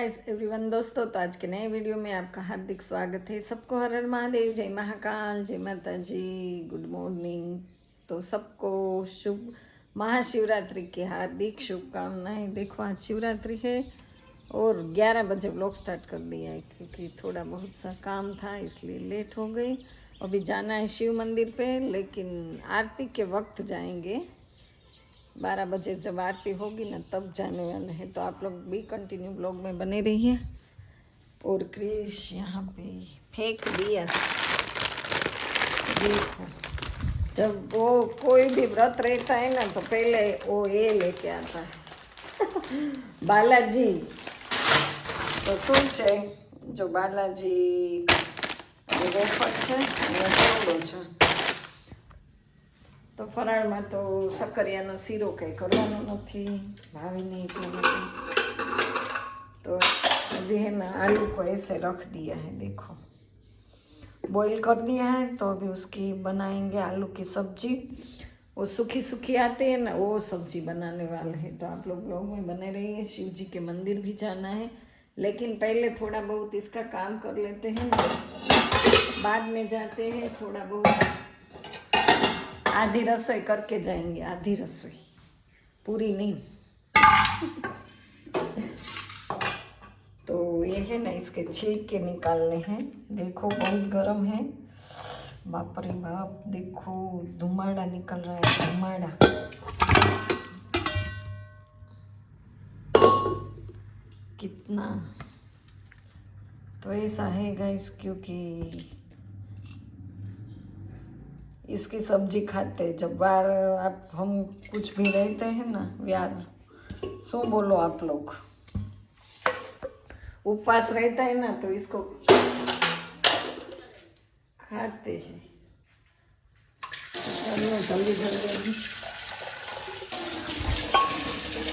Everyone दोस्तों, तो आज के नए वीडियो में आपका हार्दिक स्वागत है। सबको हर हर महादेव, जय महाकाल, जय माता जी, गुड मॉर्निंग। तो सबको शुभ महाशिवरात्रि की हार्दिक शुभकामनाएं। देखो आज शिवरात्रि है और 11 बजे व्लॉग स्टार्ट कर दिया है क्योंकि थोड़ा बहुत सा काम था इसलिए लेट हो गई। अभी जाना है शिव मंदिर पे, लेकिन आरती के वक्त जाएंगे। 12 बजे जब आरती होगी ना तब जाने वाले हैं। तो आप लोग भी कंटिन्यू ब्लॉग में बने रहिए। और क्रिश यहाँ पे फेंक दिया। देखो, जब वो कोई भी व्रत रहता है ना तो पहले वो ये लेके आता है बालाजी। तो શું છે જો બાલાજી વેફર છે અને ચેવડો છે। તો ફરાળમાં તો સક્કરિયાનો શીરો કંઈ કરવાનો નથી, ભાવે नहीं इतना नहीं। तो अभी है ना आलू को ऐसे रख दिया है, देखो बॉईल कर दिया है। तो अभी उसकी बनाएंगे आलू की सब्जी। वो सूखी सूखी आती है ना, वो सब्जी बनाने वाले हैं। तो आप लोग में बने रहिए। शिव जी के मंदिर भी जाना है, लेकिन पहले थोड़ा बहुत इसका काम कर लेते हैं ना, बाद में जाते हैं। थोड़ा बहुत आधी रसोई करके जाएंगे, आधी रसोई, पूरी नहीं। तो ये है ना, इसके छिलके निकालने हैं। देखो बहुत गर्म है, बाप रे बाप। देखो धुमाड़ा निकल रहा है, धुमाड़ा। कितना तो ऐसा है गाइस, क्योंकि इसकी सब्जी खाते जब बार आप हम कुछ भी रहते हैं ना व्यार, सो बोलो आप लोग, उपवास रहता है ना तो इसको खाते हैं। चलो जल्दी जल्दी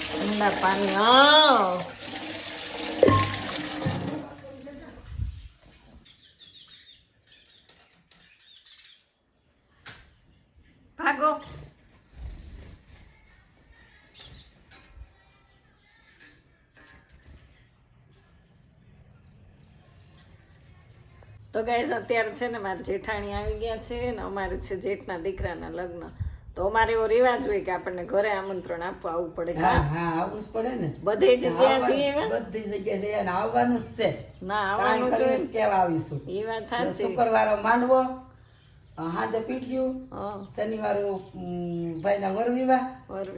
ठंडा पानी आओ। भागो। તો ગાઈસ અત્યારે છે ને મારા જેઠાણી આવી ગયા છે ને અમારે છે જેઠના દીકરાના લગ્ન। તો અમારે એવો રિવાજ હોય કે આપણને ઘરે આમંત્રણ આપવા આવવું પડે। હા હા આવવું જ પડે ને, બધી જગ્યાએ જઈએ બધી જગ્યાએ જઈએ ને આવવાનું જ છે। ના આવવાનું જોઈએ, કેવા આવીશું। એ વાત સાચી। શુક્રવારે માંડવો, હાજે પીઠિયું, શનિવારે ભાઈના વર વિવાહ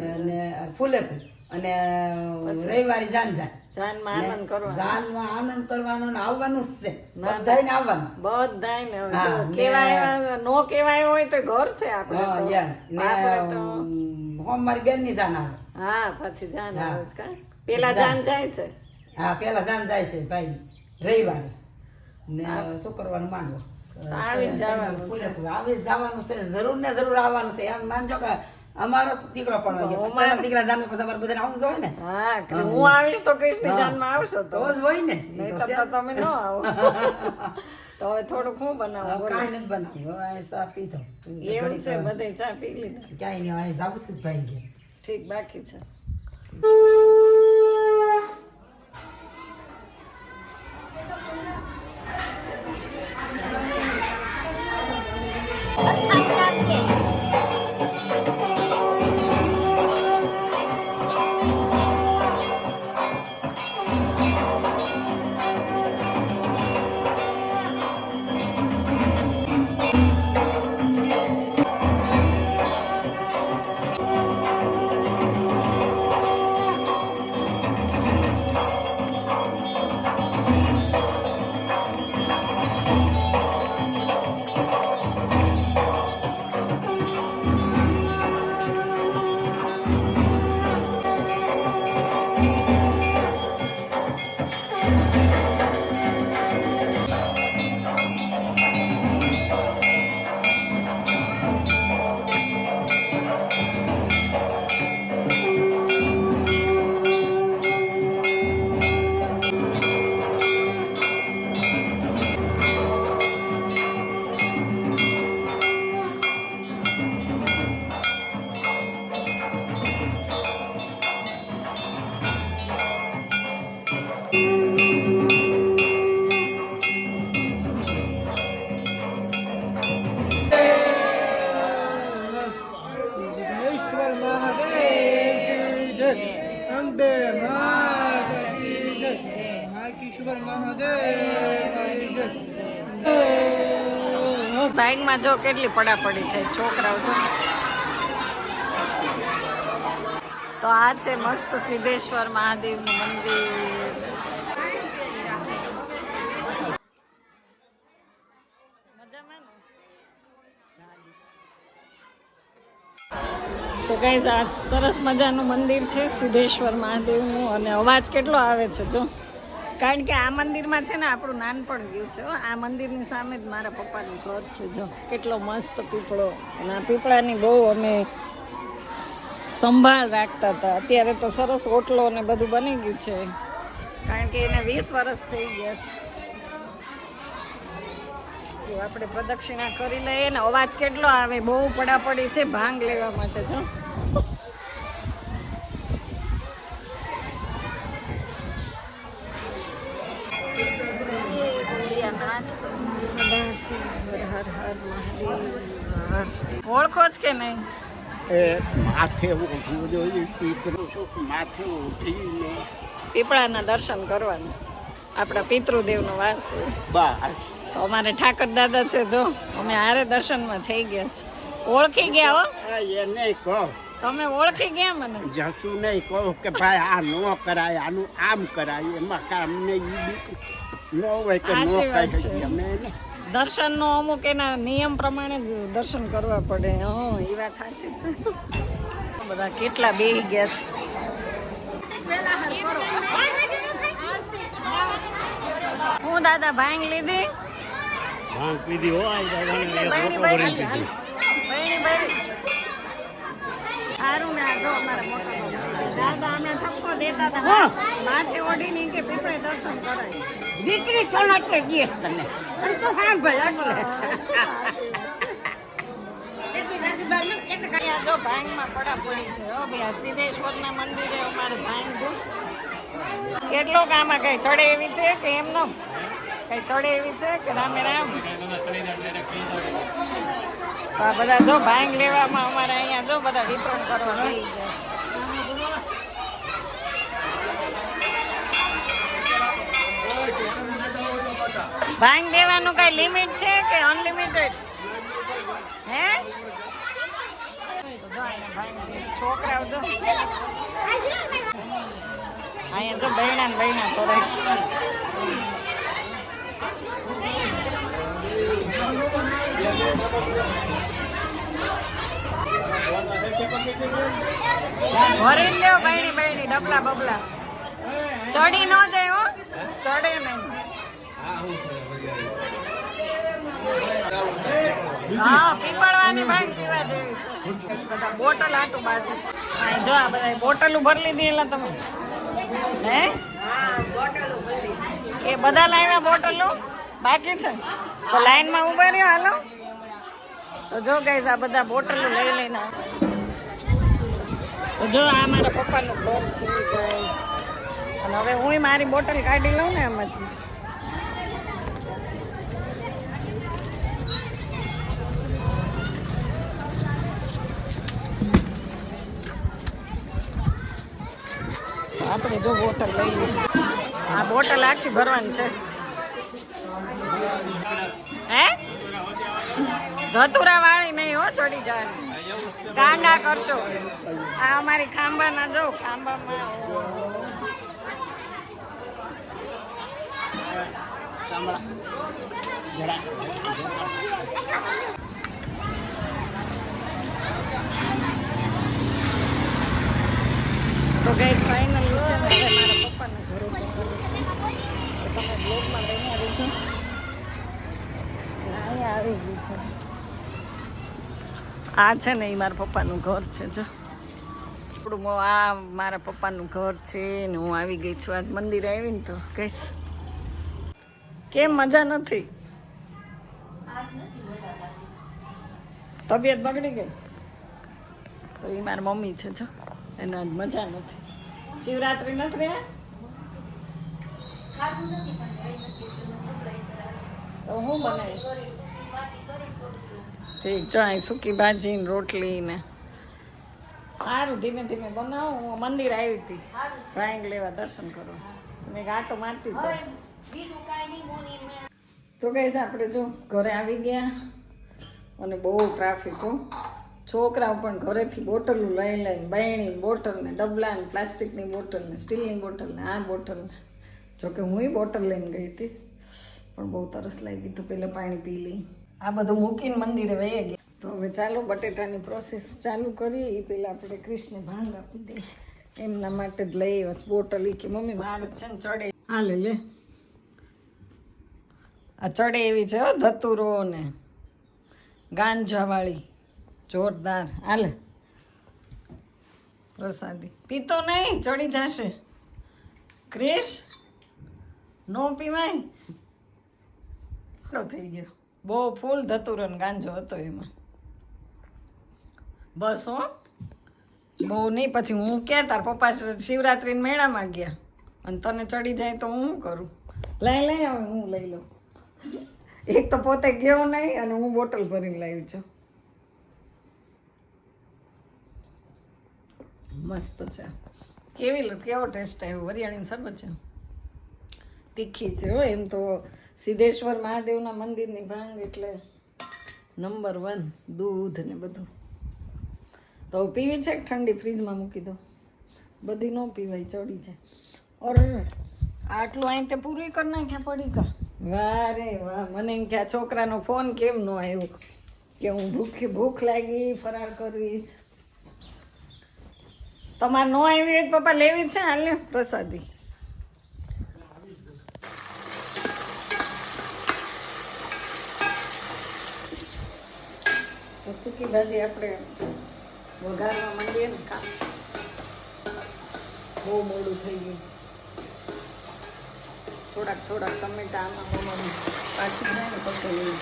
અને ફૂલેકું, અને રવિવારે જાન આનંદ કરવાનો ને આવવાનું જ છે। બધાને આવવાનું, બધાને કેવાય નો કેવાય હોય તો ઘર છે આપણે। મારી બેન ની જાન આવે। હા પછી જાન આવે છે, પેલા જાન જાય છે। હા પેલા જાન જાય છે ભાઈ રવિવારે ને શુક્રવારે માંડવો। આવી જવાનું છે, જરૂર ને જરૂર આવવાનું છે। એમ માનજો કે અમારો દીકરો પણ દીકરા જાન પછી અમારે બધાને આવવું જોઈએ ને। હા હું આવીશ તો કૃષ્ણ જાનમાં આવશો તો જ હોય ને, તમે ન આવો તો હવે થોડુંક હું બનાવું? કાંઈ નથી બનાવ્યું, ચા પીધો એવું છે, બધે ચા પી લીધા, ક્યાંય નહીં જાવું છે ભાઈ કે ઠીક બાકી છે। બાઇકમાં જો કેટલી પડાપડી થાય છોકરાઓ જો. તો આ છે મસ્ત સિદ્ધેશ્વર મહાદેવનું મંદિર. તો ગાઈઝ આ સરસ મજાનું મંદિર છે સિદ્ધેશ્વર મહાદેવનું. અને અવાજ કેટલો આવે છે જો, કારણ કે આ મંદિરમાં છે ને આપણું નાનપણ ગયું છે. આ મંદિરની સામે જ મારા પપ્પાનું ઘર છે જો. કેટલો મસ્ત પીપળો, અને આ પીપળાની બહુ અમે સંભાળ રાખતા હતા. અત્યારે તો સરસ ઓટલો ને બધું બની ગયું છે, કારણ કે એને 20 વર્ષ થઈ ગયા છે. આપણે પ્રદક્ષિણા કરી લઈએ ને. અવાજ કેટલો આવે, બહુ પડાપડી છે ભાંગ લેવા માટે જો. ઓળખો જ કે નહીં? માથે ઉઠવું જોઈએ, માથે ઉઠીને પીપળાના દર્શન કરવાનું. આપણા પિતૃદેવનો વાસ હોય. બસ તો અમારે ઠાકર દાદા છે જો, અમે હારે દર્શનમાં થઈ ગયા છે. ઓળખી ગયા હો? એ નહીં કહો, તમે ઓળખી ગયા મને? જશું નહીં કહો કે ભાઈ આ ન કરાય, આનું આમ કરાય. એમાં કામને ન હોય કે ન કહી અમે એને દર્શનનો અમુક એના નિયમ પ્રમાણે જ દર્શન કરવા પડે. હા, એ વાત સાચી છે. બધા કેટલા બેહી ગયા છે. હું દાદા ભાંગ લીધી? ભાંગ પીધી હોય સારું ને. જો અમારા મોટા દાદા અમે ઠપકો દેતા હતા, માથે ઓઢીને કે પીપળે દર્શન કરાય. દીકરી સોન એટલે ગીસ તમે તો હા ભાઈ એટલે જો ભાંગમાં પડાપડી છે હો ભાઈ. આ સિદ્ધેશ્વરના મંદિરે અમારે ભાંગ જો કેટલોક. આમાં કઈ ચડે એવી છે કે એમનો કઈ ચડે એવી છે કે રામે રામ? આ બધા જો ભાંગ લેવામાં અમારે અહીંયા જો બધા વિતરણ કરવા લઈ ગયા. ભાંગ દેવાનું કઈ લિમિટ છે કે અનલિમિટેડ? હે છોકરાઓ જો અહીંયા જો બહેણા બહેણા કરે છે. ભરી લ્યો બહેણી બહેણી ડબલા બબલા. ચડી ન જાય હો, ચડે નહીં. હા, પીપળવાની ભાંગ પીવા જેવી છે. બધા બોટલ આટું બાજુ જો આ બધા બોટલું ભરી લીધી એટલે તમે હે એ બધા લાવ્યા બોટલો બાકી છે તો લાઈનમાં ઉભા રહ્યો. હાલો તો જો ગાઈસ આ બધા બોટલો લઈ લઈને તો જો આ મારા પપ્પાનું ઘર છે ગાઈસ. અને હવે હું મારી બોટલ કાઢી લઉં ને એમાંથી. આપણે જો બોટલ લઈ લઈએ. આ બોટલ આખી ભરવાની છે. હે ધતુરા વાળી નહીં હો, ચડી જવાની. ગાંડા કરશો. આ અમારી ખાંબાના જો ખાંબામાં તો ગાઈસ ફાઇનલી છે ને હવે મારા પપ્પાના ઘરે જવાનું છે. તો તમે બ્લોગમાં લઈને આવી છો. અહીંયા આવી ગયું છે. આ છે ને એ મારા પપ્પાનું ઘર છે જો. આપણું આ મારા પપ્પાનું ઘર છે ને હું આવી ગઈ છું. આજ મંદિર આવીને તો કહીશ કેમ મજા નથી? તબિયત બગડી ગઈ? તો એ મારી મમ્મી છે જો, એને આજ મજા નથી. શિવરાત્રી નથી રહ્યા તો હું બનાવી ઠીક. જો અહીં સૂકી ભાજી ને રોટલી ને સારું ધીમે ધીમે બનાવું. હું મંદિર આવી હતી ભાંગ લેવા દર્શન કરવા. મેં ગાતો મારતી છે તો કઈ આપણે જો ઘરે આવી ગયા અને બહુ ટ્રાફિક હો. છોકરાઓ પણ ઘરેથી બોટલો લઈ લઈને બાયણી બોટલ ને ડબલા ને પ્લાસ્ટિકની બોટલ ને સ્ટીલની બોટલ ને આ બોટલ ને જોકે હું બોટલ લઈને ગઈ હતી પણ બહુ તરસ લાગી તો પહેલાં પાણી પી લઈ. આ બધું મૂકીને મંદિરે વહી ગયા. તો હવે ચાલો બટેટાની પ્રોસેસ ચાલુ કરીએ. એ પહેલાં આપણે ક્રિશને ભાંગ આપી દઈએ. એમના માટે જ લઈ બોટલ કે મમ્મી બહાર છે ને ચડે આ લે આ ચડે એવી છે હો ધતુરો ને ગાંજાવાળી જોરદાર. હાલે પ્રસાદી પીતો નહીં ચડી જશે. ક્રિશ નો પીવાય. ખડો થઈ ગયો. બહુ ફૂલ ધતુરો ને ગાંજો હતો એમાં. બસ હો બહુ નહીં. પછી હું ક્યાં તાર પપ્પા શિવરાત્રીને મેળામાં ગયા અને તને ચડી જાય તો હું શું કરું. લઈ હવે હું લઈ લઉં. એક તો પોતે ગયો નહીં અને હું બોટલ ભરીને લાવી છું. મસ્ત છે. કેવો ટેસ્ટ આવ્યો. વરિયાળીની શરબત છે. તીખી છે હો. એમ તો સિદ્ધેશ્વર મહાદેવના મંદિરની ભાંગ એટલે નંબર 1 દૂધ ને બધું. તો પીવી છે ઠંડી ફ્રીજમાં મૂકી દો. બધી ન પીવાય ચડી જાય. અરે આટલું અહીં તે પૂરી કરી નાખ્યા પડી કા. વાહ રે વાહ. મને એમ કે આ છોકરાનો ફોન કેમ ન આવ્યો કે હું ભૂખ લાગી ફરાર કરવી જ. તમારે ન આવી હોય પપ્પા લેવી છે. હાલ પ્રસાદી તો સૂકી ભાજી આપણે વઘારવા માંડીએ ને કામ બહુ મોડું થઈ ગયું. થોડાક ટમેટા આમાં મોમાં પાછી જાય ને પછી લઈ.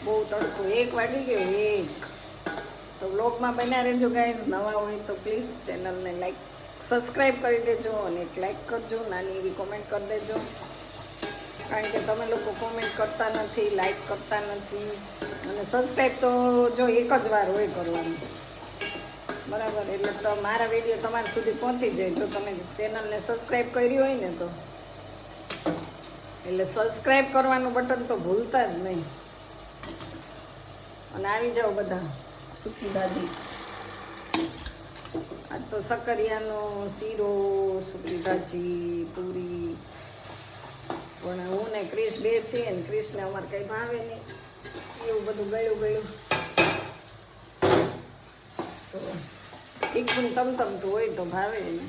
બહુ તડકો 1 વાગી ગયો 1. તો વ્લોગમાં બન્યા રહેજો ગાઈઝ. નવા હોય તો પ્લીઝ ચેનલને લાઈક સબસ્ક્રાઈબ કરી દેજો અને એક લાઈક કરજો. નાની એવી કોમેન્ટ કરી દેજો કારણ કે તમે લોકો કોમેન્ટ કરતા નથી, લાઈક કરતા નથી. અને સબસ્ક્રાઈબ તો જો એક જ વાર હોય કરવાનું બરાબર. એટલે તો મારા વિડીયો તમારા સુધી પહોંચી જાય જો તમે ચેનલને સબસ્ક્રાઈબ કરી હોય ને તો. એટલે સબસ્ક્રાઈબ કરવાનું બટન તો ભૂલતા જ નહીં. અને આવી જાઓ બધા સૂકી ભાજી. આ તો સકરિયાનો શીરો, સૂકી ભાજી, પૂરી. પણ હું ને ક્રિશ બે છીએ ને ક્રિશને અમારે કંઈ ભાવે નહીં એવું બધું ગળ્યું તો તીખું તમતમતું હોય તો ભાવે ને.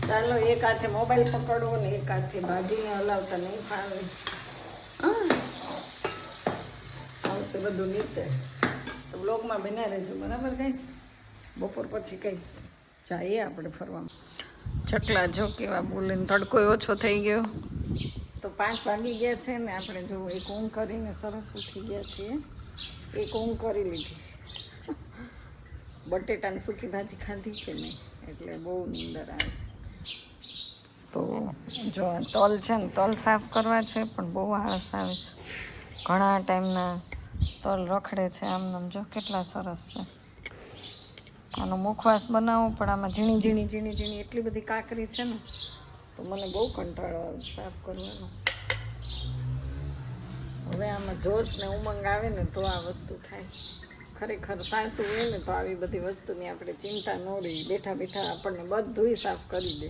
ચાલો એક હાથે મોબાઈલ પકડવો ને એક હાથે ભાજીને હલાવતા નહીં ફાવે. આવશે બધું નીચે. તો બ્લોગમાં બન્યા રહેજો બરાબર ગાઈસ. બપોર પછી કંઈક જઈએ આપણે ફરવા. ચકલા જો કેવા બોલે ને. તડકો ઓછો થઈ ગયો તો 5 વાગી ગયા છે ને. આપણે જો એક ઊંઘ કરીને સરસ ઉઠી ગયા છીએ. એક ઊંઘ કરી લીધી. બટેટાની સૂકી ભાજી ખાધી કે નહીં એટલે બહુ નીંદર આવે. તો જો તલ છે ને તલ સાફ કરવા છે પણ બહુ આળસ આવે છે. ઘણા ટાઈમના તલ રખડે છે. આમ જો કેટલા સરસ છે. આનો મુખવાસ બનાવો પણ આમાં ઝીણી એટલી બધી કાકરી છે ને તો મને બહુ કંટાળો આવે સાફ કરવાનો. હવે આમાં જોશ ને ઉમંગ આવે ને તો આ વસ્તુ થાય. ખરેખર સાસુ હોય ને તો આવી બધી વસ્તુની આપણે ચિંતા ન રહી. બેઠા બેઠા આપણને બધુંય સાફ કરી દે.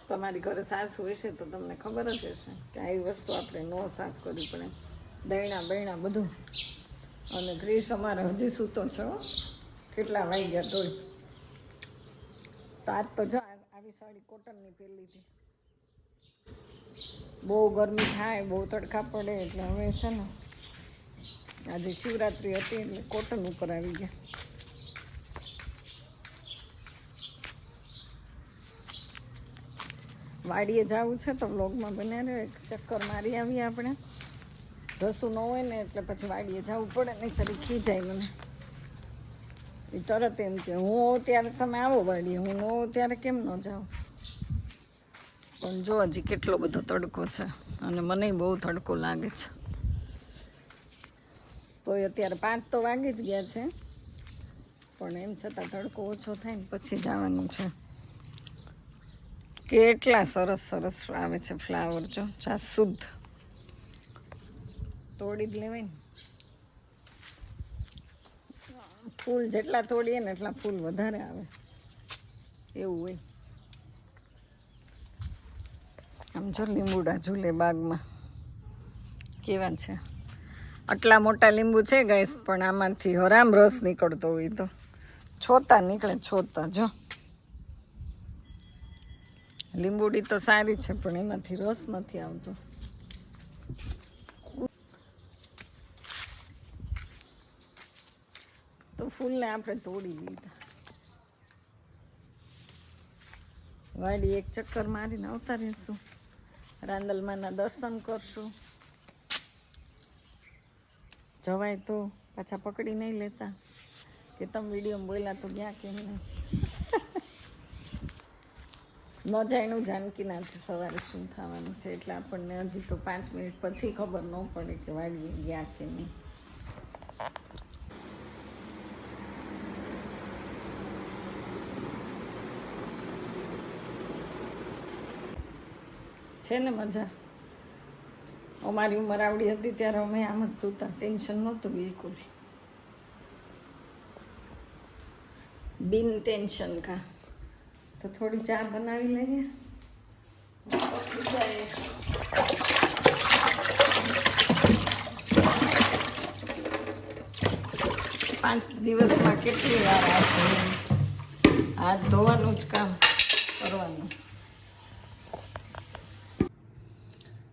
તમારી ઘરે સાસુ હશે તો તમને ખબર જ હશે કે આવી વસ્તુ આપણે ન સાફ કરવી પડે. દૈણા બૈણા બધું. અને ક્રિશ અમારે હજી સૂતો છો. કેટલા વાગ્યા તોય. તો આજ તો જો આવી સાડી કોટનની પહેરી હતી. બહુ ગરમી થાય બહુ તડકા પડે એટલે હવે છે ને આજે શિવરાત્રી હતી એટલે કોટન ઉપર આવી ગયા. વાડીએ જવું છે તો વ્લોગમાં બન્યા રહ્યો. એક ચક્કર મારી આવીએ આપણે. જસું ન હોય ને એટલે પછી વાડીએ જવું પડે નહીં તરી ખીજાય મને. એ તરત એમ કે હું હોઉં ત્યારે તમે આવો વાડીએ, હું ન હોઉં ત્યારે કેમ ન જાઉં. પણ જો હજી કેટલો બધો તડકો છે અને મને બહુ તડકો લાગે છે. તો અત્યારે 5 તો વાગી જ ગયા છે, પણ એમ છતાં તડકો ઓછો થાય ને પછી જવાનું છે. કેટલા સરસ સરસ આવે છે ફ્લાવર, જો શુદ્ધ તોડી જ લેવાય ને. ફૂલ જેટલા તોડીએ ને એટલા ફૂલ વધારે આવે એવું હોય. આમ જો લીંબુડા ઝૂલે બાગમાં કેવા છે. આટલા મોટા લીંબુ છે ગાઈસ, પણ આમાંથી હરામ રસ નીકળતો હોય તો છોતા નીકળે, છોતા. જો લીંબુડી તો સારી છે પણ એમાંથી રસ નથી આવતો. તો ફૂલને આપણે તોડી લીધા. વાડી એક ચક્કર મારીને આવતા રહીશું, રાંદલમાના દર્શન કરશું. જવાય તો પાછા પકડી નહીં લેતા કે તમે વિડીયોમાં બોલ્યા તો ગયા કેમ નહીં. ન જાણ્યું જાનકીનાથી સવારે શું થવાનું છે, એટલે આપણને હજી તો 5 મિનિટ પછી ખબર ન પડે કે વાડીએ ગયા કે નહીં. છે ને મજા. અમારી ઉંમર આવડી હતી ત્યારે અમે આમ જ સૂતા, ટેન્શન નહોતું બિલકુલ, બિન ટેન્શન કા. તો થોડી ચા બનાવી લઈએ પછી જાય. 5 દિવસમાં કેટલી વાર હાથ ધોવાનું જ કામ કરવાનું.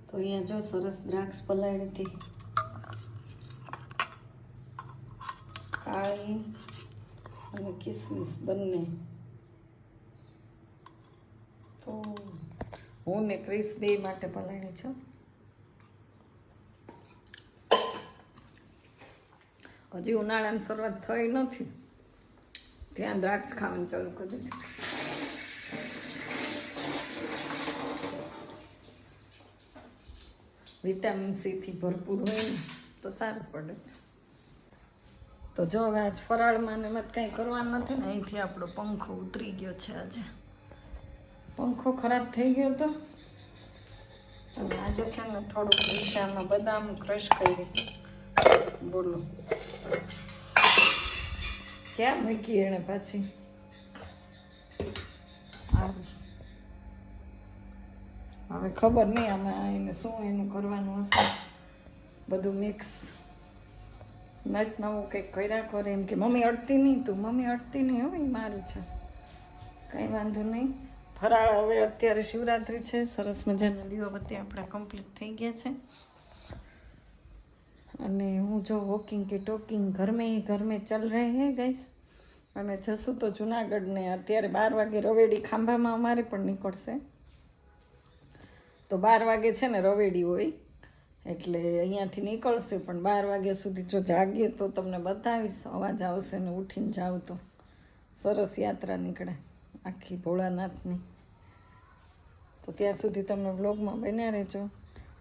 તો અહીંયા જો સરસ દ્રાક્ષ પલાળી હતી, કાળી અને કિસમિસ બંને. તો હું ને ક્રિસ બે માટે પલાળી છું. હજી ઉનાળાની શરૂઆત થઈ નથી ત્યાં દ્રાક્ષ ખાવાનું ચાલુ કરી દીધું. વિટામિન સીથી ભરપૂર હોય ને તો સારું પડે છે. તો જો હવે આજ ફરાળમાં ને મત કંઈ કરવાનું નથી ને, અહીંથી આપણો પંખો ઉતરી ગયો છે. આજે પંખો ખરાબ થઈ ગયો હતો અને આજે છે ને થોડુંક દિશામાં બદામ ક્રશ કરી. બોલો ક્યાં મૂકી એને પાછી? હવે ખબર નહીં આમાં એને શું એનું કરવાનું હશે. બધું મિક્સ નટ નવું કંઈક કર્યા કરે એમ કે મમ્મી અડતી નહીં, તું મમ્મી અડતી નહીં. હવે મારું છે, કંઈ વાંધો નહીં. ફરાળ હવે અત્યારે શિવરાત્રિ છે, સરસ મજાના દીવાબત્તી આપણા કમ્પ્લીટ થઈ ગયા છે. અને હું જો વોકિંગ કે ટોકિંગ ઘર મેં ચલ રહે હે ગાઈસ. અને જશું તો જુનાગઢને અત્યારે 12 વાગે રવેડી ખાંભામાં અમારે પણ નીકળશે. તો 12 વાગે છે ને રવેડી હોય, એટલે અહીંયાથી નીકળશે. પણ 12 વાગ્યા સુધી જો જાગીએ તો તમને બતાવીશ, અવાજ આવશે ને ઉઠીને જાવ તો સરસ યાત્રા નીકળે આખી ભોળાનાથની. તો ત્યાં સુધી તમે બ્લોગમાં બન્યા રહેજો.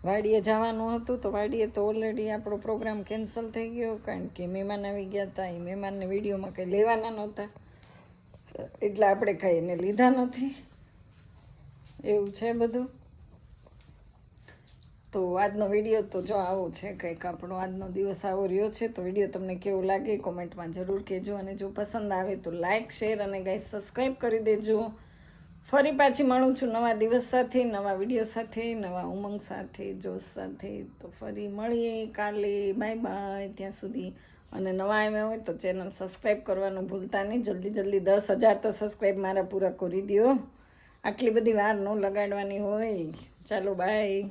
વાડીએ જવાનું હતું તો વાડીએ તો ઓલરેડી આપણો પ્રોગ્રામ કેન્સલ થઈ ગયો, કારણ કે મહેમાન આવી ગયા હતા. એ મહેમાનને વિડીયોમાં કંઈ લેવાના નહોતા, એટલે આપણે કંઈ એને લીધા નથી. એવું છે બધું. તો આજનો વિડીયો તો જો આવો છે કંઈક, આપણો આજનો દિવસ આવો રહ્યો છે. તો વિડીયો તમને કેવો લાગે કોમેન્ટમાં જરૂર કહેજો, અને જો પસંદ આવે તો લાઇક, શેર અને ગાઈસ સબસ્ક્રાઈબ કરી દેજો. ફરી પાછી મળું છું નવા દિવસ સાથે, નવા વિડીયો સાથે, નવા ઉમંગ સાથે, જોશ સાથે. તો ફરી મળીએ કાલે. બાય બાય ત્યાં સુધી. અને નવા આવ્યા હોય તો ચેનલ સબસ્ક્રાઈબ કરવાનું ભૂલતા નહીં. જલ્દી 10,000 તો સબસ્ક્રાઈબ મારા પૂરા કરી દો. આટલી બધી વાર ન લગાડવાની હોય. ચાલો બાય.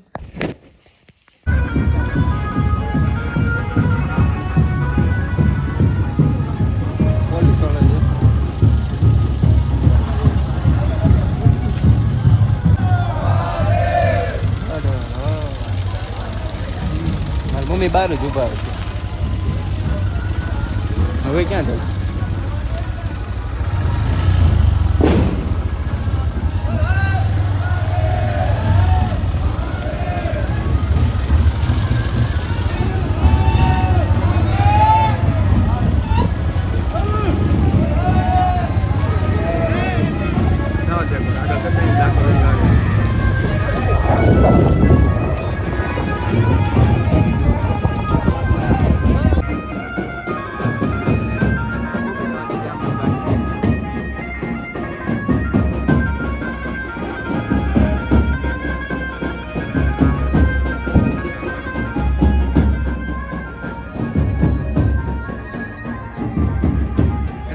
મમ્મી બહાર જ ઉભા છે. હવે ક્યાં જવું?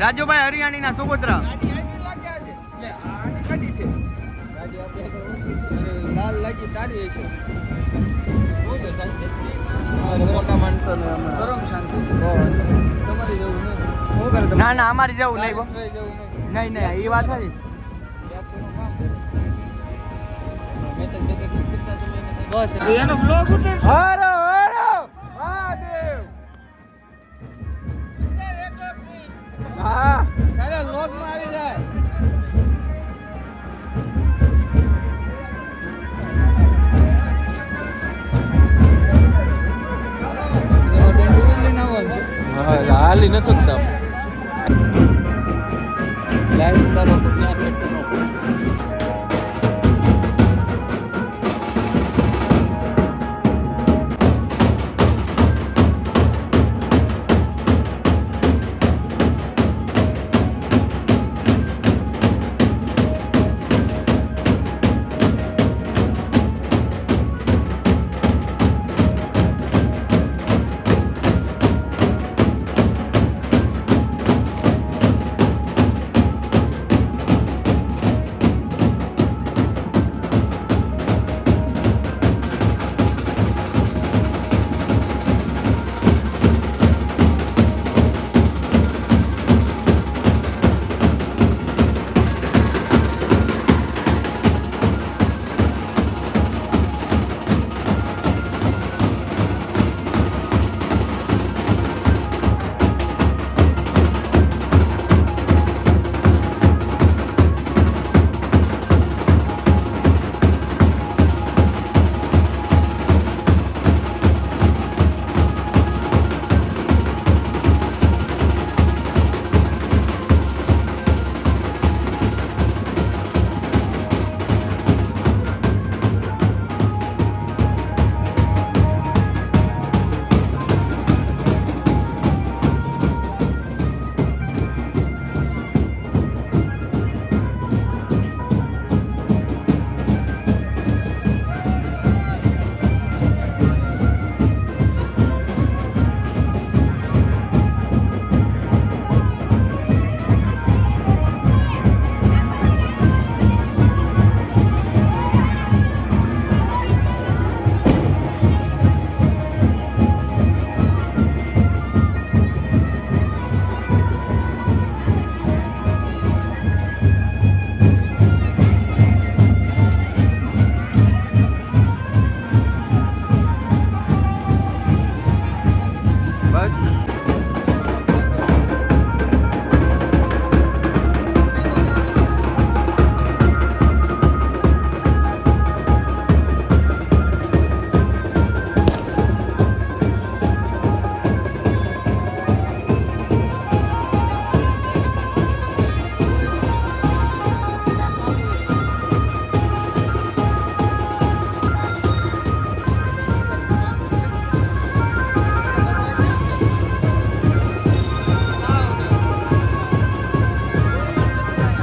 રાજુભાઈ હરિયાણીના સુપુત્ર લાલ લાગી તારી છે મોટા માણસો ના ના અમારી જવું નહીં નહીં નહીં એ વાત હતી બસ એનો બ્લોગ ઉતર હારો હારો મહાદેવ હા કાલે બ્લોગ માં આવી જાય હાલી નથી લાઈવ તારો